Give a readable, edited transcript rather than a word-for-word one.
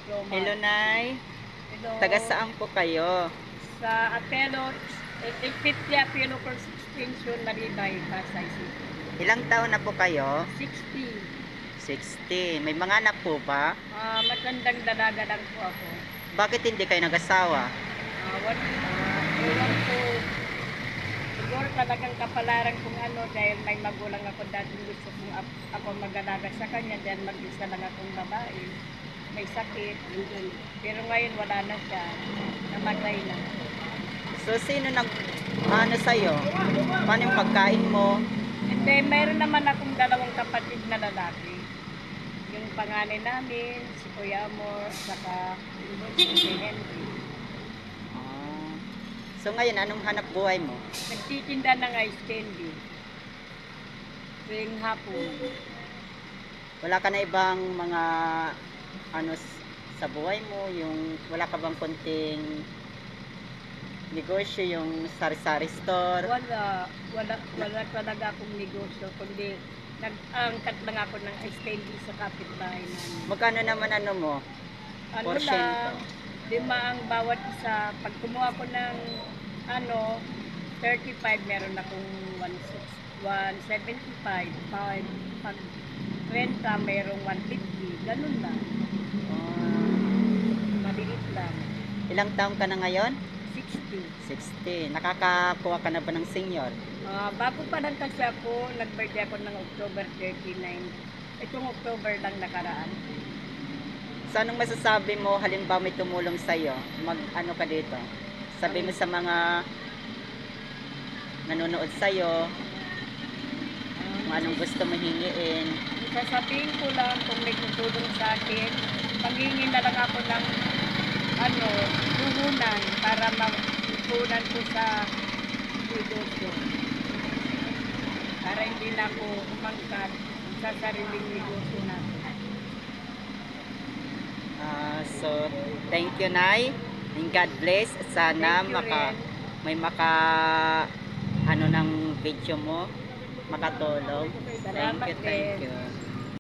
Roma. Hello, Nay. Hello. Taga saan po kayo? Sa Apelo, Epitya Apelo Course Extension, Maribay, Pasay City. Ilang taon na po kayo? 60. 60. May mga anak po ba? Matandang dalaga lang po ako. Bakit hindi kayo nag-asawa? Ewan ko, siguro talagang kapalaran kung ano, dahil may magulang ako dati gusto kong ako mag-alaga sa kanya, dahil mag-isa lang akong babae. May sakit, pero ngayon wala na siya, namatay na. So, sino ano sa'yo? Paano yung pagkain mo? Hindi, mayroon naman akong dalawang kapatid na lalaki. Yung panganay namin, si Kuya Amor, saka si Henry. Ah. So, ngayon, anong hanap buhay mo? Nagtitinda ng ice candy. Tuwing hapon. Wala ka na ibang mga ano sa buhay mo? Yung wala ka bang konting negosyo, yung sari-sari store? Wala talaga akong negosyo, kundi nag-angkat lang ako ng ice candy sa kapitbahay namin. Magkano naman ano mo? Ano Porsyento? lang, 5 ang bawat isa. Pag kumuha ko ng 35, meron akong 175. Pag 30, merong 150. Ganun lang. Ah, Maliit lang. ilang taong ka na ngayon? 60. 60. Nakakakuha ka na ba ng senior? Bago pa lang kasi ako, nag-birthday ako ng October 39. Itong October lang nakaraan. So, anong masasabi mo halimbawa may tumulong sa'yo? Ano ka dito? Sabi mo sa mga nanonood sa'yo, kung anong gusto mo hingiin. Sasabihin ko lang kung may tutulong sa akin, panghingi na lang ako ng puhunan para mag-puhunan ko sa negosyo. Para hindi na ako umangkat sa sariling negosyo natin. So, thank you, Nay. And God bless. Sana Thank you may ano ng video mo, makatulong. Salamat Thank you. din.